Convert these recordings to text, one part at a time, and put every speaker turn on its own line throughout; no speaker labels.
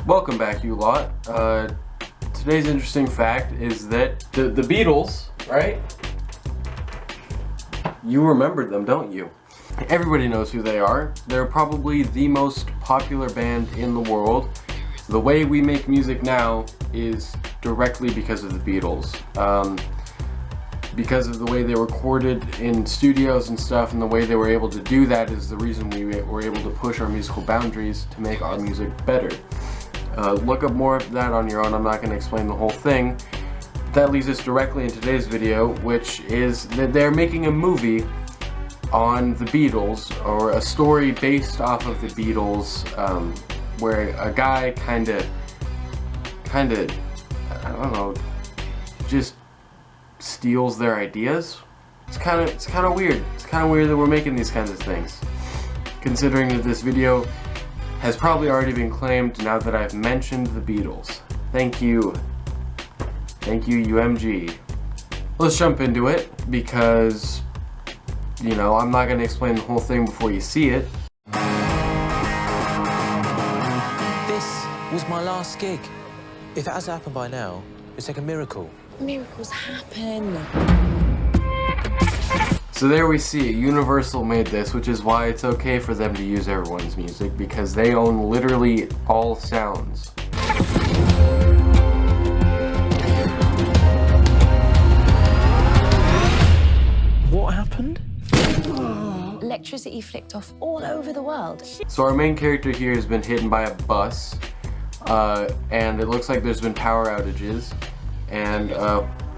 Welcome back, you lot. Today's interesting fact is that the Beatles, right? You remembered them, don't you? Everybody knows who they are. They're probably the most popular band in the world. The way we make music now is directly because of the Beatles. Because of the way they recorded in studios and stuff, and the way they were able to do that is the reason we were able to push our musical boundaries to make our music better. Look up more of that on your own. I'm not going to explain the whole thing. That leads us directly in today's video, which is that they're making a movie on the Beatles, or a story based off of the Beatles, where a guy kind of, I don't know, just steals their ideas. It's kind of weird. It's kind of weird that we're making these kinds of things, considering that this video has probably already been claimed now that I've mentioned the Beatles. Thank you, UMG. Let's jump into it, because, you know, I'm not going to explain the whole thing before you see it.
This was my last gig. If it has happened by now, it's like a miracle.
Miracles happen.
So there we see it. Universal made this, which is why it's okay for them to use everyone's music, because they own literally all sounds.
What happened?
Electricity flicked off all over the world.
So our main character here has been hit by a bus, and it looks like there's been power outages, and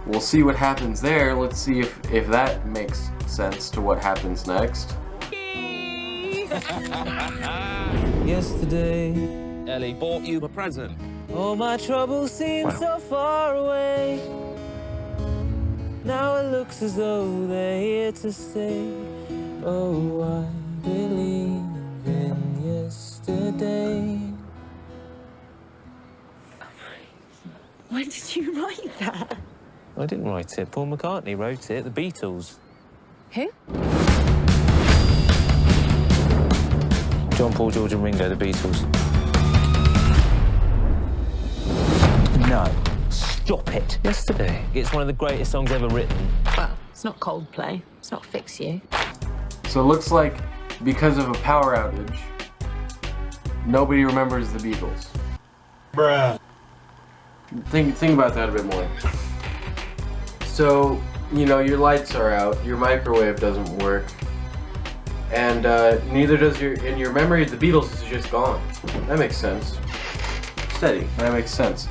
we'll see what happens there. Let's see if that makes sense to what happens next.
Yesterday,
Ellie bought you a present.
all my troubles seem so far away. Now it looks as though they're here to stay. Oh, I believe in yesterday.
When did you write that?
I didn't write it. Paul McCartney wrote it. The Beatles.
Who?
John, Paul, George and Ringo, the Beatles. No. Stop it. Yesterday. It's one of the greatest songs ever written.
Well, it's not Coldplay. It's not Fix You.
So it looks like because of a power outage, nobody remembers the Beatles.
Bruh.
Think about that a bit more. So, you know, your lights are out, your microwave doesn't work, and neither does your memory of the Beatles is just gone. That makes sense. Steady. That makes sense.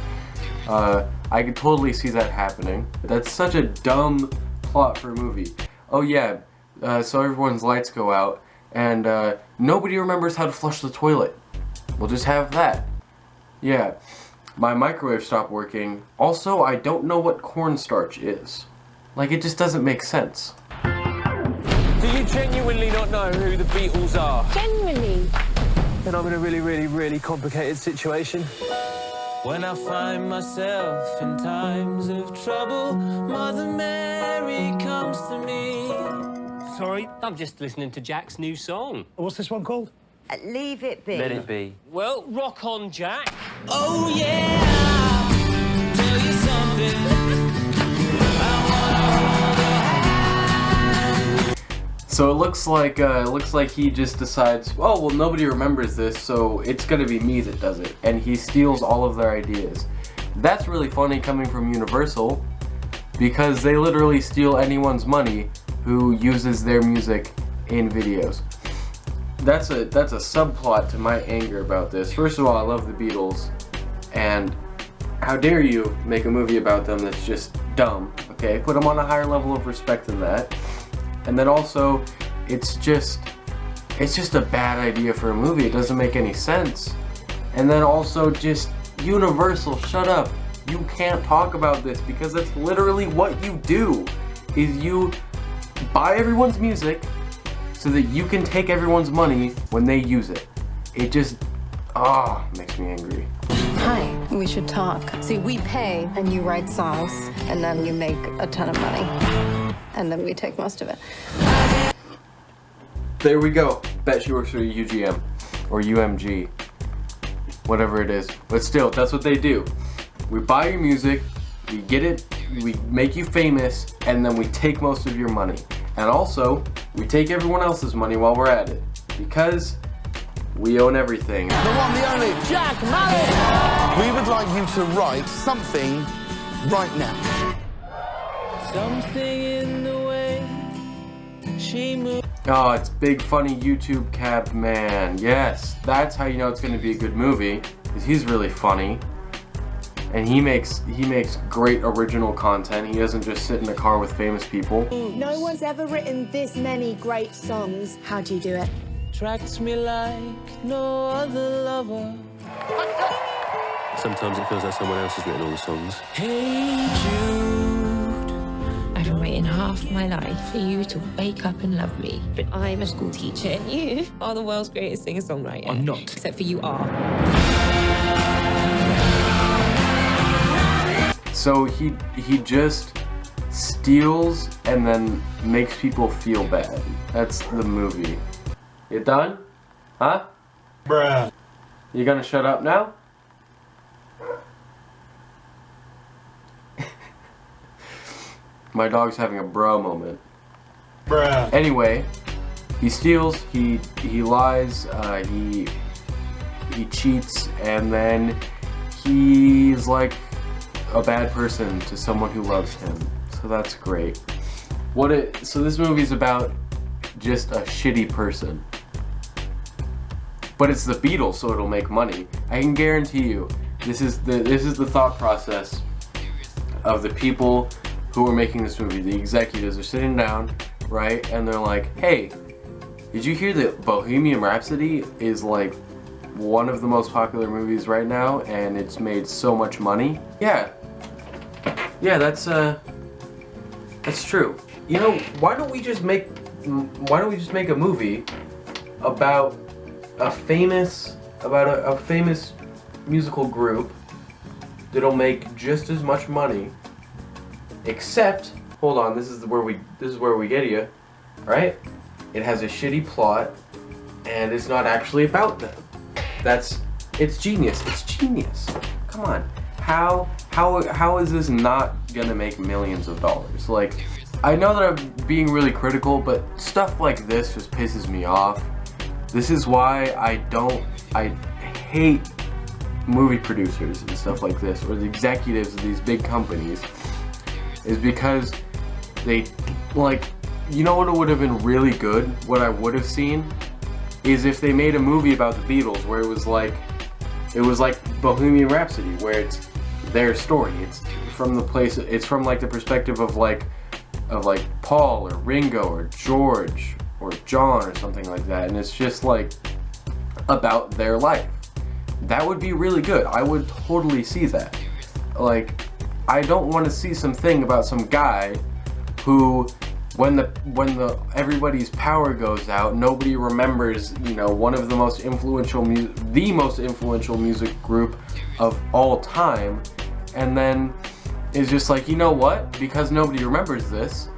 I could totally see that happening. That's such a dumb plot for a movie. Oh yeah, so everyone's lights go out, and nobody remembers how to flush the toilet. We'll just have that. Yeah. My microwave stopped working. Also, I don't know what cornstarch is. Like, it just doesn't make sense.
Do you genuinely not know who the Beatles are?
Genuinely.
Then I'm in a really complicated situation.
When I find myself in times of trouble, Mother Mary comes to me.
Sorry, I'm just listening to Jack's new song.
What's this one called?
Leave it be.
Let it be.
Well, rock on, Jack.
Oh yeah, I'll tell you something.
So it looks like he just decides, oh well, nobody remembers this, so it's gonna be me that does it, and he steals all of their ideas. That's really funny coming from Universal, because they literally steal anyone's money who uses their music in videos. That's a subplot to my anger about this. First of all, I love the Beatles, and how dare you make a movie about them that's just dumb, okay? Put them on a higher level of respect than that. And then also, it's just a bad idea for a movie. It doesn't make any sense. And then also, just Universal, shut up. You can't talk about this, because that's literally what you do, is you buy everyone's music so that you can take everyone's money when they use it. It just, makes me angry.
Hi, we should talk. See, we pay and you write songs, and then you make a ton of money. And then we take most of it.
There we go. Bet she works for UGM or UMG. whatever it is. But still, that's what they do. We buy your music, we get it, we make you famous, and then we take most of your money. And also, we take everyone else's money while we're at it. Because we own everything.
The one, the only, Jack Mallet! We would like you to write something right now.
Something in the way she moves.
Oh, it's Big Funny YouTube Cab Man. Yes, that's how you know it's going to be a good movie, because he's really funny. And he makes great original content. He doesn't just sit in a car with famous people.
No one's ever written this many great songs. How do you do it?
Attracts me like no other lover.
Sometimes it feels like someone else has written all the songs.
Hey Jude.
I've been waiting half my life for you to wake up and love me. But I'm a school teacher and you are the world's greatest singer-songwriter.
I'm not.
Except for you are.
So he just steals and then makes people feel bad. That's the movie. You done? Huh?
Bruh.
You gonna shut up now? My dog's having a bro moment.
Bruh.
Anyway, he steals, he lies, he cheats, and then he's like a bad person to someone who loves him. So that's great. So this movie's about just a shitty person. But it's the Beatles, so it'll make money. I can guarantee you, this is the thought process of the people who are making this movie. The executives are sitting down, right, and they're like, "Hey, did you hear that Bohemian Rhapsody is like one of the most popular movies right now, and it's made so much money?" Yeah, that's true. You know, why don't we just make a movie about a famous musical group that'll make just as much money, except, hold on, this is where we get you, right? It has a shitty plot, and it's not actually about them. It's genius. It's genius. Come on, how is this not gonna make millions of dollars? Like, I know that I'm being really critical, but stuff like this just pisses me off. This is why I hate movie producers and stuff like this, or the executives of these big companies, is because they, like, you know what would have been really good, what I would have seen, is if they made a movie about the Beatles where it was like Bohemian Rhapsody, where it's their story. It's from like the perspective of like Paul or Ringo or George or John or something like that, and it's just like about their life. That would be really good. I would totally see that. Like, I don't want to see something about some guy who, when everybody's power goes out, nobody remembers, you know, one of the most influential music group of all time, and then is just like, you know what? Because nobody remembers this,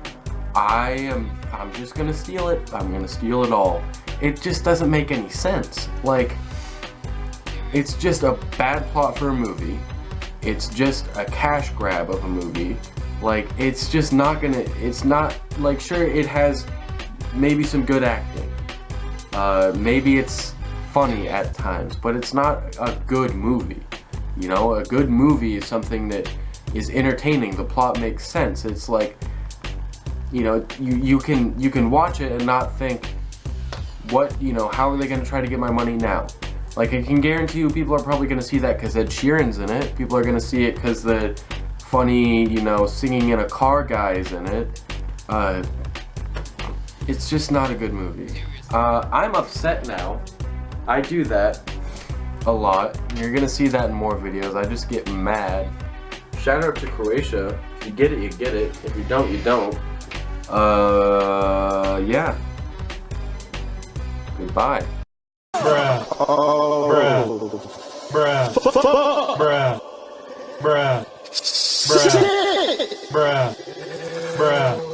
I'm just gonna steal it. I'm gonna steal it all. It just doesn't make any sense. Like, it's just a bad plot for a movie. It's just a cash grab of a movie. Like, it's just not gonna, it's not, like, sure, it has maybe some good acting. Maybe it's funny at times, but it's not a good movie. You know, a good movie is something that is entertaining. The plot makes sense. It's like, you know, you can watch it and not think, what, you know, how are they gonna try to get my money now? Like, I can guarantee you people are probably gonna see that because Ed Sheeran's in it. People are gonna see it because the funny, you know, singing in a car guy is in it. It's just not a good movie. I'm upset now. I do that a lot. You're gonna see that in more videos. I just get mad. Shout out to Croatia. If you get it, you get it. If you don't, you don't. Yeah. Goodbye.
Bruh. Bruh. Bruh. Bruh. Bruh. Bruh. Bruh. Bruh.